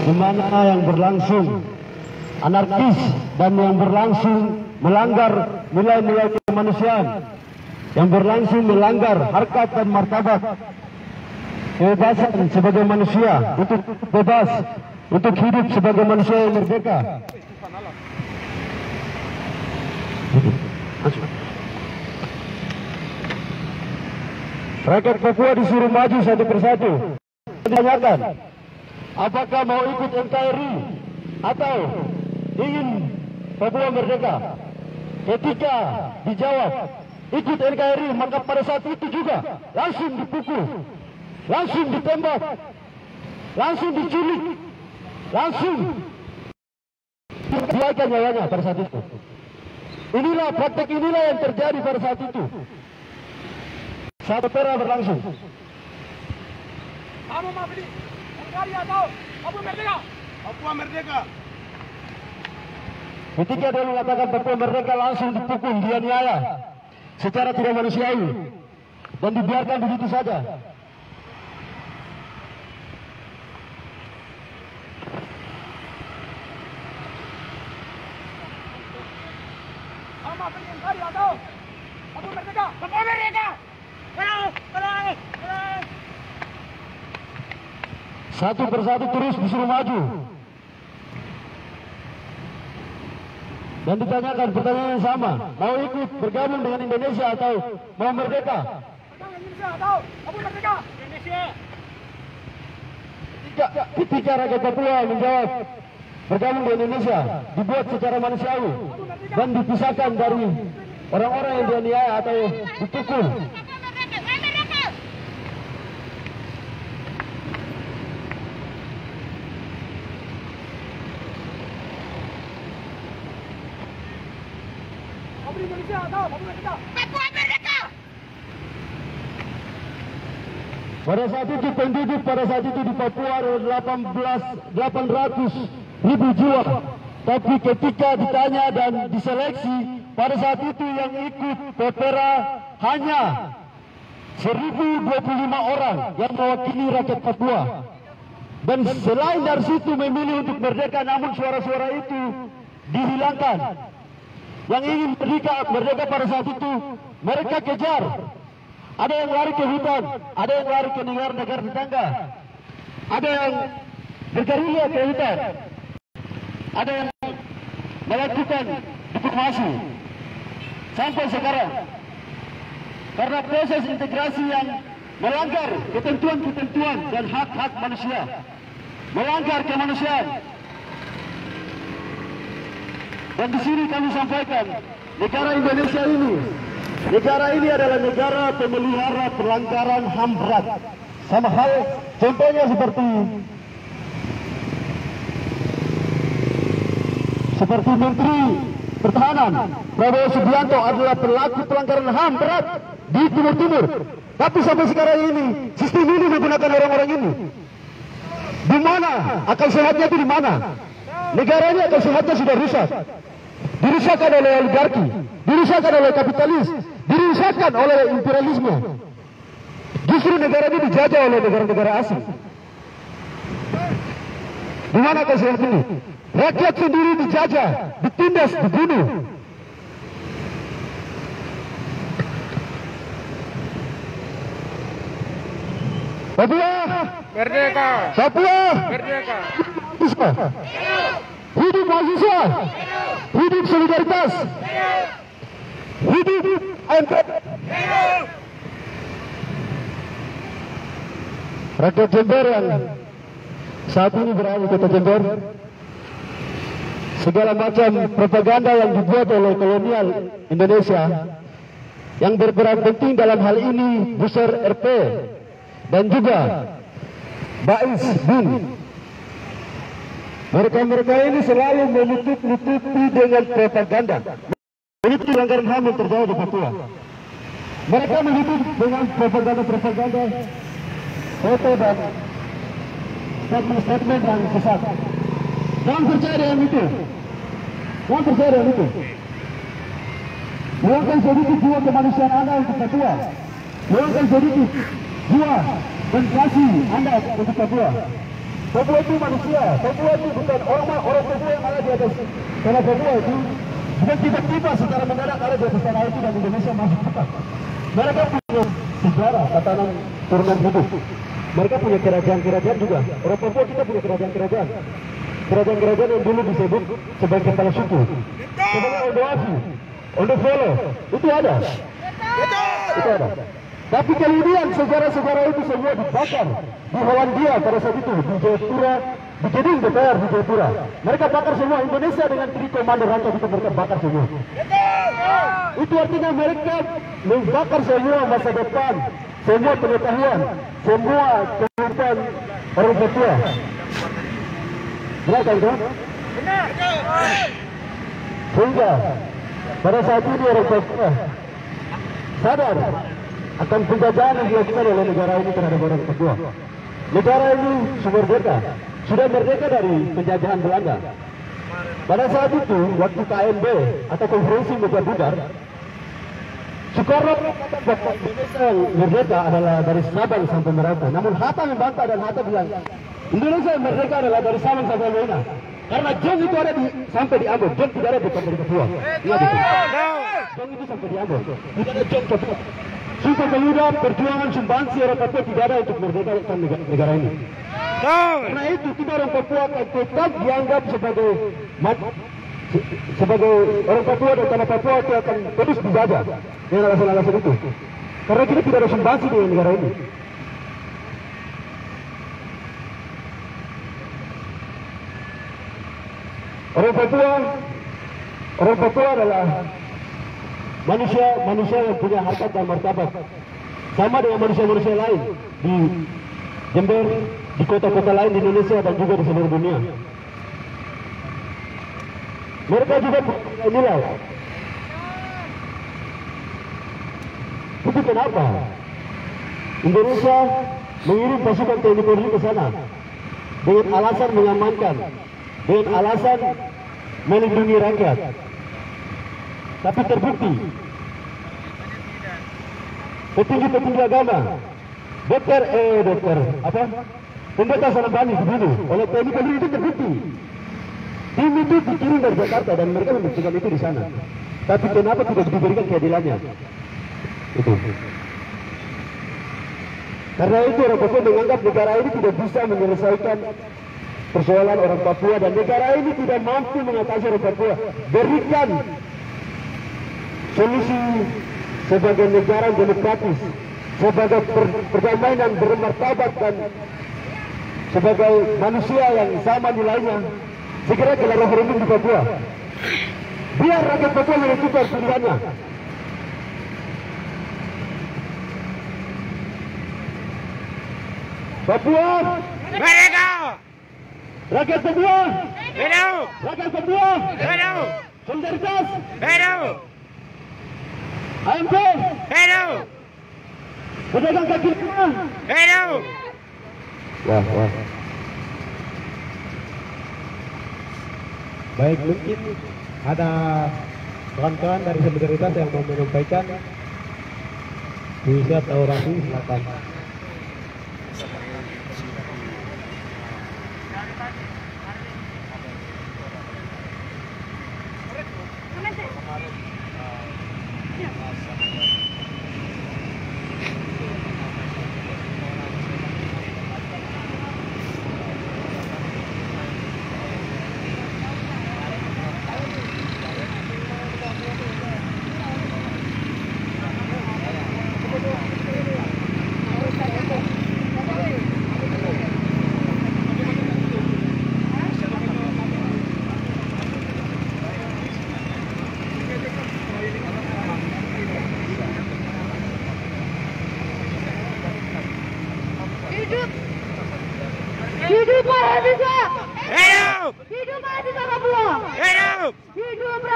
di mana yang berlangsung anarkis dan yang berlangsung melanggar nilai-nilai kemanusiaan, yang berlangsung melanggar harkat dan martabat kebebasan sebagai manusia, untuk bebas, untuk hidup sebagai manusia yang merdeka. Rakyat Papua disuruh maju satu persatu. Ditanyakan, apakah mau ikut NKRI atau ingin Papua merdeka? Ketika dijawab ikut NKRI, maka pada saat itu juga langsung dipukul, langsung ditembak, langsung diculik, langsung dibiarkan nyawanya pada saat itu. Inilah praktek, inilah yang terjadi pada saat itu. Saat pera berlangsung. Kamu mau pilih NKRI atau Papua Merdeka? Papua Merdeka. Ketika dia mengatakan Papua Merdeka, langsung dipukul, dianiaya secara tidak manusiawi dan dibiarkan begitu saja. Kamu mau pilih NKRI atau Papua Merdeka? Papua Merdeka. Satu persatu terus disuruh maju dan ditanyakan pertanyaan yang sama, mau ikut bergabung dengan Indonesia atau mau merdeka? Indonesia atau Papua Merdeka? Indonesia. Ketika rakyat Papua menjawab bergabung di Indonesia, dibuat secara manusiawi dan dipisahkan dari orang-orang yang dianiaya atau dipukul. Indonesia atau Papua Merdeka? Papua Merdeka. Pada saat itu penduduk pada saat itu di Papua ada 800.000 jiwa. Tapi ketika ditanya dan diseleksi, pada saat itu yang ikut Pepera hanya 1.025 orang yang mewakili rakyat Papua. Dan selain dari situ memilih untuk merdeka, namun suara-suara itu dihilangkan. Yang ingin merdeka pada saat itu mereka kejar. Ada yang lari ke hutan, ada yang lari ke negara-negara tetangga, ada yang bergerilya ke hutan, ada yang melakukan diplomasi. Sampai sekarang, karena proses integrasi yang melanggar ketentuan-ketentuan dan hak-hak manusia, melanggar kemanusiaan. Dan di sini kami sampaikan, negara Indonesia ini adalah negara pemelihara pelanggaran HAM berat. Sama hal contohnya seperti Menteri Pertahanan Prabowo Subianto adalah pelaku pelanggaran HAM berat di Timur Timur. Tapi sampai sekarang ini sistem ini menggunakan orang-orang ini. Di mana akal sehatnya itu di mana? Negaranya akal sehatnya sudah rusak. Dirusakkan oleh oligarki, dirusakkan oleh kapitalis, dirusakkan oleh imperialisme. Justru negara ini dijajah oleh negara-negara asing. Di mana akal sehat ini? Rakyat sendiri dijajah, ditindas, dibunuh. Papua Merdeka. Papua Merdeka. Hidup mahasiswa, hidup solidaritas, hidup MPR. Rakyat Jember yang saat ini berada di Kota Jember, segala macam propaganda yang dibuat oleh kolonial Indonesia yang berperan penting dalam hal ini Buser RP dan juga Bais Bin. Mereka ini selalu menutup-nutupi dengan propaganda. Ini pelanggaran HAM yang terjadi di Papua. Mereka menutup dengan propaganda foto dan statement yang sesat. Jangan percaya dengan itu. Jangan percaya dengan itu. Luangkan sedikit jiwa kemanusiaan Anda untuk Papua. Luangkan sedikit jiwa dan kasih Anda untuk Papua. Papua itu manusia. Papua itu bukan orang Papua yang ada di atas tanah Papua itu bukan tiba-tiba secara mendadak ada di atas tanah itu dan Indonesia masuk cepat. Mereka punya sejarah tatanan turunan hidup. Mereka punya kerajaan-kerajaan juga. Orang Papua kita punya kerajaan-kerajaan. Kerajaan-kerajaan yang dulu disebut sebagai kepala suku. Sebagai Odoafi, Ondofolo, itu ada. Itu ada. Tapi kemudian sejarah-sejarah itu semua dibakar di Hollandia pada saat itu, di Jayapura, di gedung DPR di Jayapura. Mereka bakar semua. Indonesia dengan 3 komander rancang itu mereka bakar semua. Itu artinya mereka membakar semua masa depan, semua pengetahuan, semua kehidupan orang Papua. Benar kan? Benar. Sehingga pada saat ini orang Papua sadar akan penjajahan yang dilakukan oleh negara ini terhadap orang Papua. Negara ini sudah merdeka dari penjajahan Belanda. Pada saat itu, waktu KMB atau konferensi Meja Budar, Soekarno mengatakan bahwa Indonesia yang merdeka adalah dari Sabang sampai Merauke. Namun Hatta membantah dan Hatta bilang, Indonesia yang merdeka adalah dari Sabang sampai Merauke. Karena Jong itu ada sampai di Ambon. Jong tidak ada di Papua. Ingat itu. Jong itu sampai di Ambon. Tidak ada Jong Papua. Sumpah Pemuda perjuangan sumbansi orang Papua tidak ada untuk merdekakan negara ini. Karena itu kita orang Papua akan tetap dianggap sebagai orang Papua dan tanah Papua itu akan terus dijajah dengan alasan-alasan itu. Karena kita tidak ada sumbansi dengan negara ini. Orang Papua adalah manusia yang punya harkat dan martabat, sama dengan manusia-manusia lain di Jember, di kota-kota lain di Indonesia dan juga di seluruh dunia. Mereka juga punya nilai. Itu kenapa Indonesia mengirim pasukan TNI Polri ke sana dengan alasan mengamankan, dengan alasan melindungi rakyat. Tapi terbukti petinggi-petinggi agama, Pendeta Salambani dibunuh oleh TNI Polri, itu terbukti. Tim itu dikirim dari Jakarta dan mereka membuktikan itu di sana. Tapi kenapa tidak diberikan keadilannya? Itu. Karena itu orang Papua menganggap negara ini tidak bisa menyelesaikan persoalan orang Papua dan negara ini tidak mampu mengatasi orang Papua. Berikan solusi sebagai negara demokratis, sebagai perdamaian yang bermartabat dan sebagai manusia yang sama nilainya. Segera gelar referendum di Papua. Biar rakyat Papua menentukan pilihannya. Papua Merdeka! Rakyat Papua Hidup! Rakyat Papua Hidup! Solidaritas Hidup! AMP Hidup! pedagang kaki lima Hidup! Wah. Baik, mungkin ada kawan-kawan dari Solidaritas yang mau menyampaikan puisi atau orasi, silakan. Hidup mahasiswa! Hidup! Hidup mahasiswa Papua! Hidup! Hidup